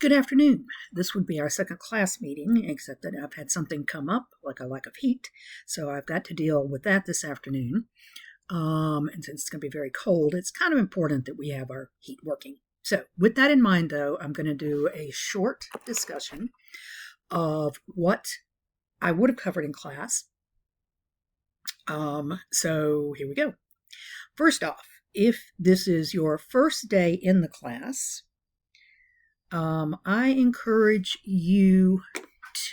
Good afternoon. This would be our second class meeting, except that I've had something come up, like a lack of heat, so I've got to deal with that this afternoon. And since it's going to be very cold, it's kind of important that we have our heat working. So with that in mind, though, I'm going to do a short discussion of what I would have covered in class. So here we go. First off, if this is your first day in the class, I encourage you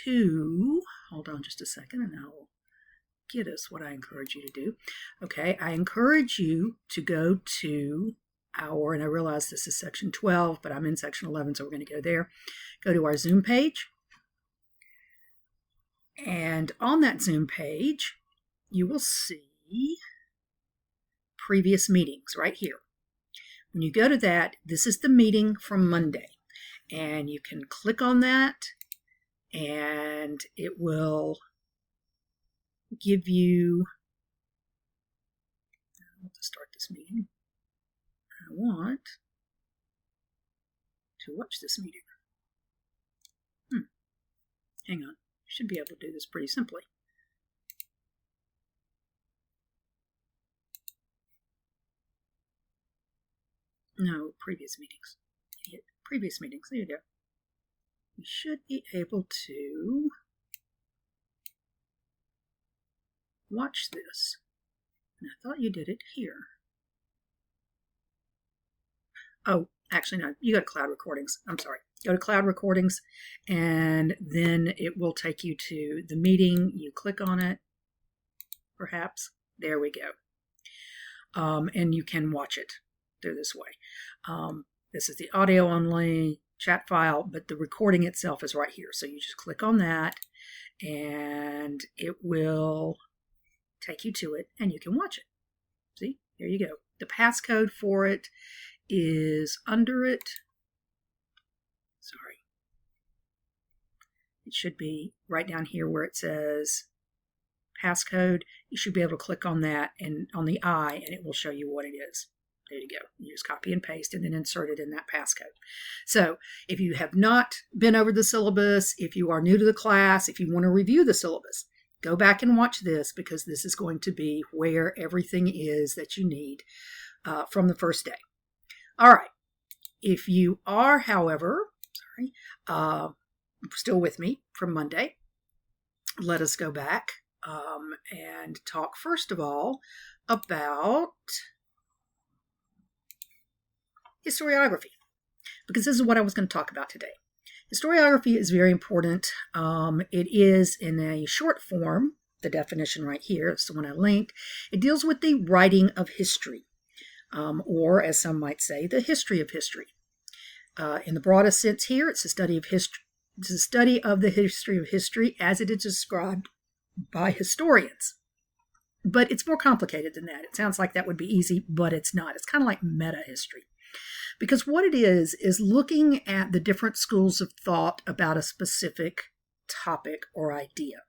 to, hold on just a second and I'll get us what I encourage you to do. Okay, I encourage you to go to our, and I realize this is section 12, but I'm in section 11, so we're going to go there. Go to our Zoom page. And on that Zoom page, you will see previous meetings right here. When you go to that, this is the meeting from Monday. And you can click on that and it will give you, I want to start this meeting. I want to watch this meeting. Hang on, should be able to do this pretty simply. No, previous meetings. Idiot. Previous meetings. There you go. You should be able to watch this. And I thought you did it here. Oh, actually, no. You go to Cloud Recordings. I'm sorry. Go to Cloud Recordings, and then it will take you to the meeting. You click on it, perhaps. There we go. And you can watch it through this way. This is the audio only chat file, but the recording itself is right here. So you just click on that and it will take you to it and you can watch it. See, there you go. The passcode for it is under it. Sorry. It should be right down here where it says passcode. You should be able to click on that and on the I and it will show you what it is. There you go. You just copy and paste and then insert it in that passcode. So if you have not been over the syllabus, if you are new to the class, if you want to review the syllabus, go back and watch this because this is going to be where everything is that you need from the first day. All right. If you are, however, still with me from Monday, let us go back and talk first of all about historiography, because this is what I was going to talk about today. Historiography is very important. It is in a short form, the definition right here, it's the one I linked. It deals with the writing of history, or as some might say, the history of history. In the broadest sense here, it's a study of history. It's a study of the history of history as it is described by historians. But it's more complicated than that. It sounds like that would be easy, but it's not. It's kind of like meta history. Because what it is looking at the different schools of thought about a specific topic or idea.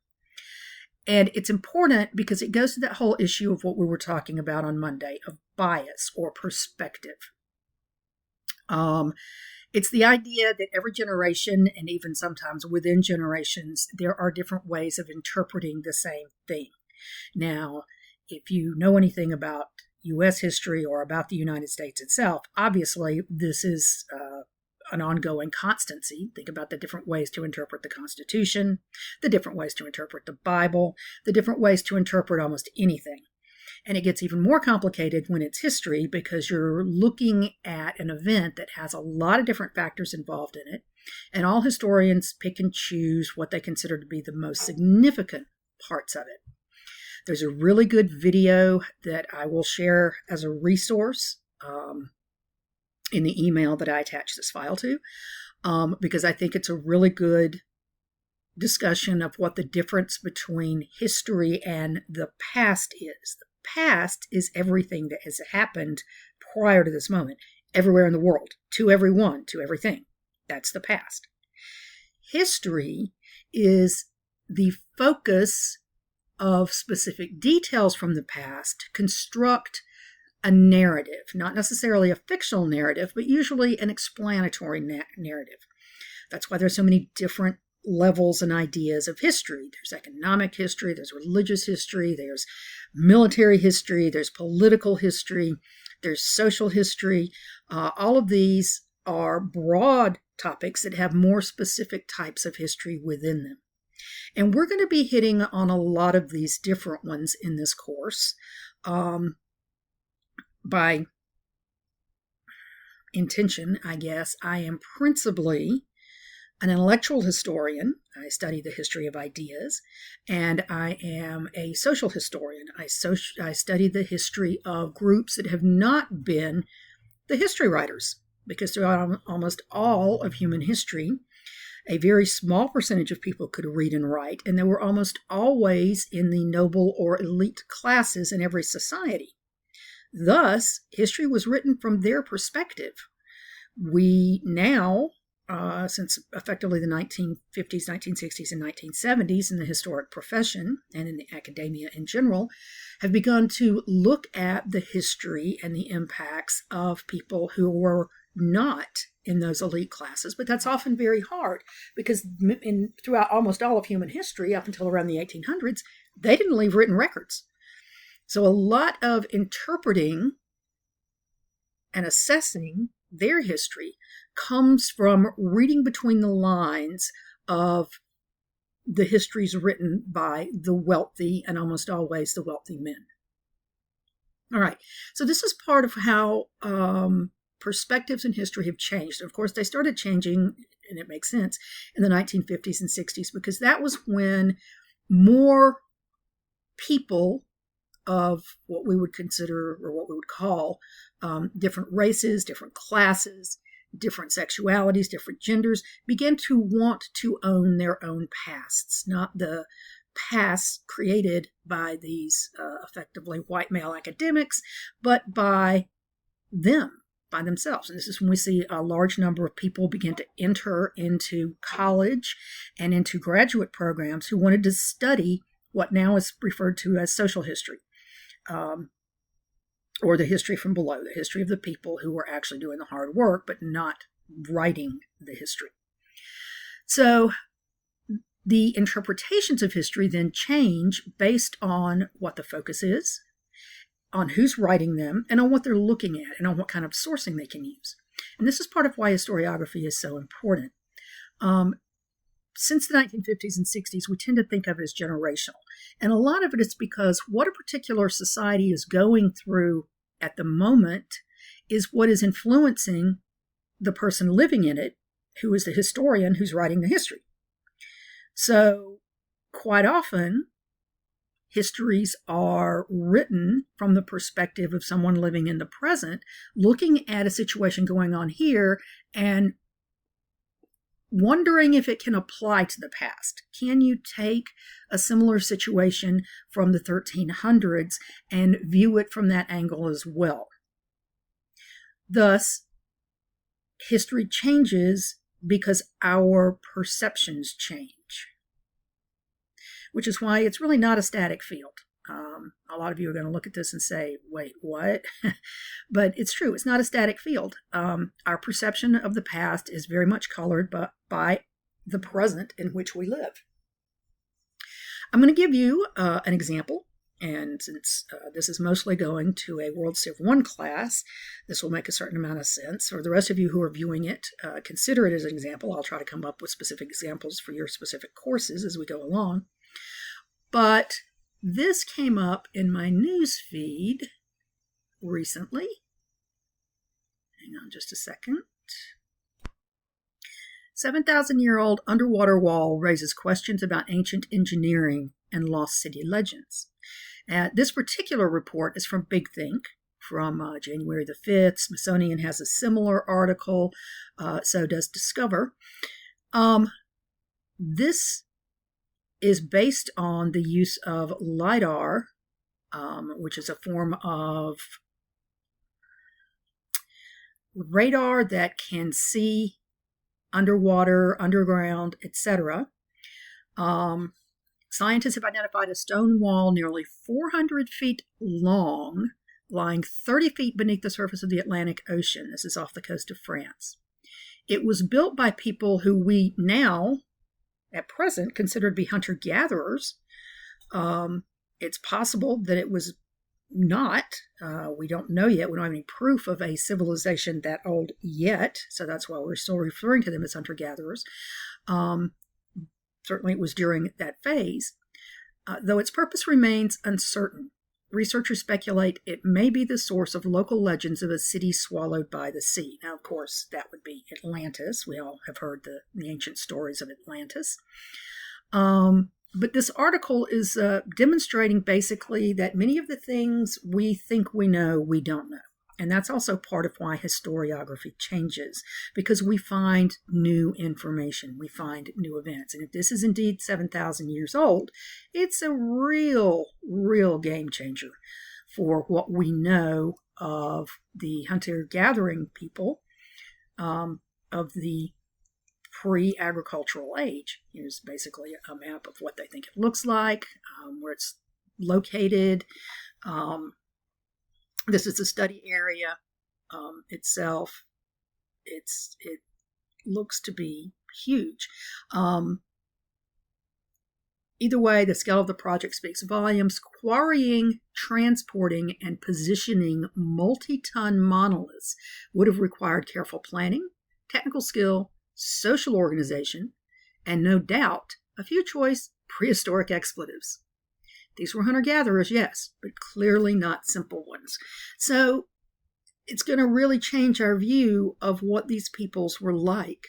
And it's important because it goes to that whole issue of what we were talking about on Monday, of bias or perspective. It's the idea that every generation, and even sometimes within generations, there are different ways of interpreting the same thing. Now, if you know anything about U.S. history or about the United States itself, obviously this is an ongoing constancy. Think about the different ways to interpret the Constitution, the different ways to interpret the Bible, the different ways to interpret almost anything. And it gets even more complicated when it's history because you're looking at an event that has a lot of different factors involved in it, and all historians pick and choose what they consider to be the most significant parts of it. There's a really good video that I will share as a resource in the email that I attach this file to, because I think it's a really good discussion of what the difference between history and the past is. The past is everything that has happened prior to this moment, everywhere in the world, to everyone, to everything. That's the past. History is the focus of specific details from the past, construct a narrative, not necessarily a fictional narrative, but usually an explanatory narrative. That's why there's so many different levels and ideas of history. There's economic history, there's religious history, there's military history, there's political history, there's social history. All of these are broad topics that have more specific types of history within them. And we're going to be hitting on a lot of these different ones in this course. By intention, I guess, I am principally an intellectual historian. I study the history of ideas, and I am a social historian. I study the history of groups that have not been the history writers, because throughout almost all of human history, a very small percentage of people could read and write, and they were almost always in the noble or elite classes in every society. Thus, history was written from their perspective. We now, since effectively the 1950s, 1960s, and 1970s in the historic profession and in the academia in general, have begun to look at the history and the impacts of people who were not in those elite classes. But that's often very hard because throughout almost all of human history, up until around the 1800s, they didn't leave written records. So a lot of interpreting and assessing their history comes from reading between the lines of the histories written by the wealthy, and almost always the wealthy men. All right, so this is part of how perspectives in history have changed. Of course, they started changing, and it makes sense, in the 1950s and 60s, because that was when more people of what we would consider, or what we would call, different races, different classes, different sexualities, different genders, began to want to own their own pasts, not the pasts created by these effectively white male academics, but by themselves. And this is when we see a large number of people begin to enter into college and into graduate programs who wanted to study what now is referred to as social history. Or the history from below, the history of the people who were actually doing the hard work, but not writing the history. So the interpretations of history then change based on what the focus is, on who's writing them, and on what they're looking at, and on what kind of sourcing they can use. And this is part of why historiography is so important. Since the 1950s and 60s, we tend to think of it as generational. And a lot of it is because what a particular society is going through at the moment is what is influencing the person living in it, who is the historian who's writing the history. So quite often, histories are written from the perspective of someone living in the present, looking at a situation going on here and wondering if it can apply to the past. Can you take a similar situation from the 1300s and view it from that angle as well? Thus, history changes because our perceptions change, which is why it's really not a static field. A lot of you are going to look at this and say, wait, what? But it's true. It's not a static field. Our perception of the past is very much colored by the present in which we live. I'm going to give you an example. And since this is mostly going to a World Civ I class, this will make a certain amount of sense. For the rest of you who are viewing it, consider it as an example. I'll try to come up with specific examples for your specific courses as we go along. But this came up in my news feed recently. Hang on just a second. 7,000-year-old underwater wall raises questions about ancient engineering and lost city legends. This particular report is from Big Think from January the 5th. Smithsonian has a similar article, so does Discover. This is based on the use of LIDAR, which is a form of radar that can see underwater, underground, etc. Scientists have identified a stone wall nearly 400 feet long, lying 30 feet beneath the surface of the Atlantic Ocean. This is off the coast of France. it was built by people who we now, at present, consider to be hunter-gatherers. It's possible that it was not. We don't know yet. We don't have any proof of a civilization that old yet, so that's why we're still referring to them as hunter-gatherers. Certainly it was during that phase. Though its purpose remains uncertain, researchers speculate it may be the source of local legends of a city swallowed by the sea. Now, of course, that would be Atlantis. We all have heard the ancient stories of Atlantis. But this article is demonstrating basically that many of the things we think we know, we don't know. And that's also part of why historiography changes, because we find new information, we find new events. And if this is indeed 7,000 years old, it's a real game changer for what we know of the hunter-gathering people of the pre-agricultural age. Here's basically a map of what they think it looks like, where it's located. This is the study area itself. It looks to be huge. Either way, the scale of the project speaks volumes. Quarrying, transporting, and positioning multi-ton monoliths would have required careful planning, technical skill, social organization, and no doubt a few choice prehistoric expletives. These were hunter-gatherers, yes, but clearly not simple ones. So it's going to really change our view of what these peoples were like.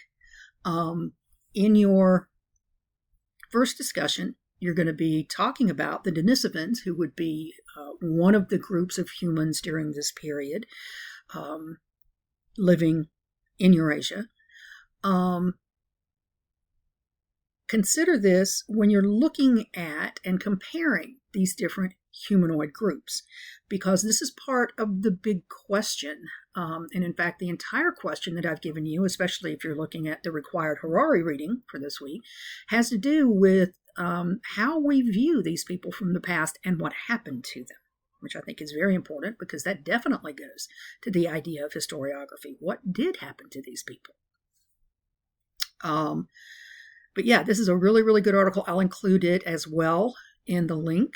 In your first discussion, you're going to be talking about the Denisovans, who would be one of the groups of humans during this period living in Eurasia. Consider this when you're looking at and comparing these different humanoid groups, because this is part of the big question. And in fact, the entire question that I've given you, especially if you're looking at the required Harari reading for this week, has to do with how we view these people from the past and what happened to them, which I think is very important, because that definitely goes to the idea of historiography. What did happen to these people? But yeah, this is a really good article. I'll include it as well in the link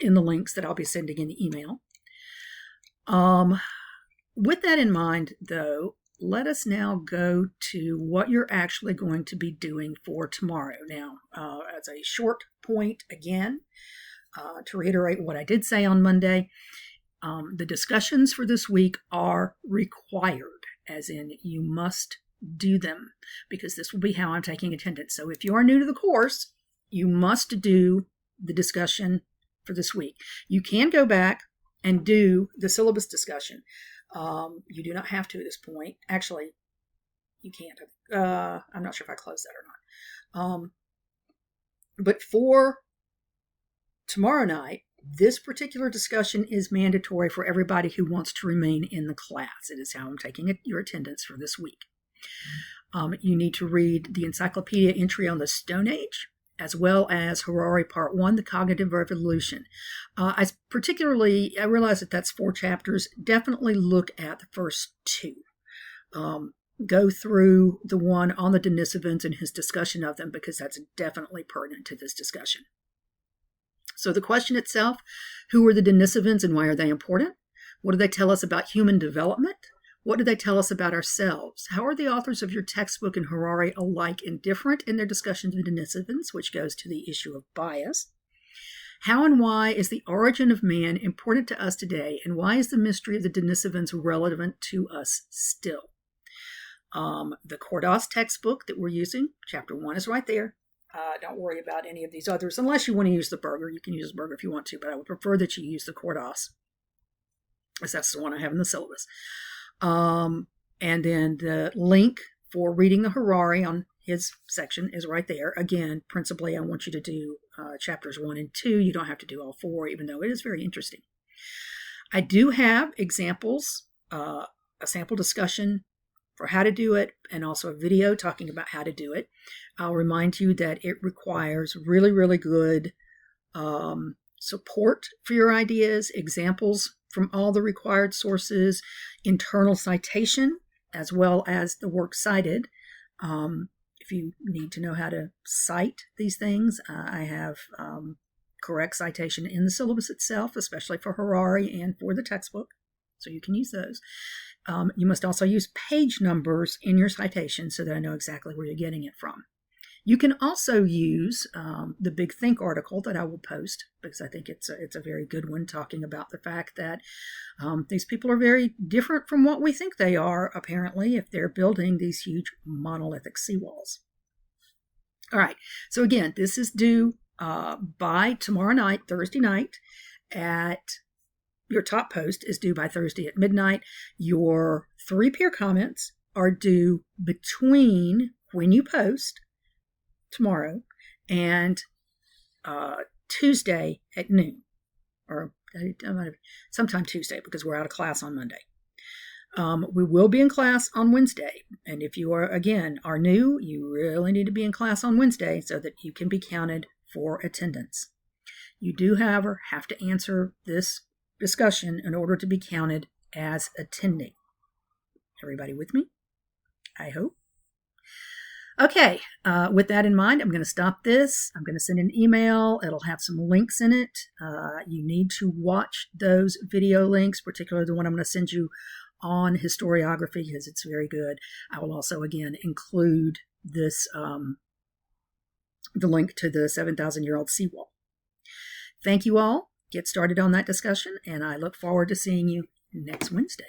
links that I'll be sending in the email. With that in mind, though, let us now go to what you're actually going to be doing for tomorrow. Now, as a short point again, to reiterate what I did say on Monday, the discussions for this week are required, as in you must do them, because this will be how I'm taking attendance. So if you are new to the course, you must do the discussion for this week. You can go back and do the syllabus discussion. You do not have to at this point. Actually, you can't. I'm not sure if I closed that or not. But for tomorrow night, this particular discussion is mandatory for everybody who wants to remain in the class. It is how I'm taking your attendance for this week. You need to read the encyclopedia entry on the Stone Age, as well as Harari Part 1, The Cognitive Revolution. I realize that that's 4 chapters. Definitely look at the first 2. Go through the one on the Denisovans and his discussion of them, because that's definitely pertinent to this discussion. So the question itself, who are the Denisovans and why are they important? What do they tell us about human development? What do they tell us about ourselves? How are the authors of your textbook and Harari alike and different in their discussions of Denisovans, which goes to the issue of bias? How and why is the origin of man important to us today, and why is the mystery of the Denisovans relevant to us still? The Cordas textbook that we're using, chapter 1 is right there. Don't worry about any of these others, unless you want to use the Berger. You can use the Berger if you want to, but I would prefer that you use the Cordas, as that's the one I have in the syllabus. And then the link for reading the Harari on his section is right there. Again, principally, I want you to do chapters 1 and 2. You don't have to do all 4, even though it is very interesting. I do have examples, a sample discussion for how to do it, and also a video talking about how to do it. I'll remind you that it requires really good support for your ideas, examples from all the required sources, internal citation as well as the works cited. If you need to know how to cite these things, I have correct citation in the syllabus itself, especially for Harari and for the textbook, so you can use those. You must also use page numbers in your citation so that I know exactly where you're getting it from. You can also use the Big Think article that I will post, because I think it's a very good one, talking about the fact that these people are very different from what we think they are, apparently, if they're building these huge monolithic seawalls. All right, so again, this is due by tomorrow night, Thursday night, your top post is due by Thursday at midnight. Your 3 peer comments are due between when you post tomorrow and Tuesday at noon, or sometime Tuesday, because we're out of class on Monday. We will be in class on Wednesday, and if you are new, you really need to be in class on Wednesday so that you can be counted for attendance. You do, however, have to answer this discussion in order to be counted as attending. Everybody with me? I hope. Okay, with that in mind, I'm going to stop this. I'm going to send an email. It'll have some links in it. You need to watch those video links, particularly the one I'm going to send you on historiography, because it's very good. I will also, again, include this, the link to the 7,000-year-old seawall. Thank you all. Get started on that discussion, and I look forward to seeing you next Wednesday.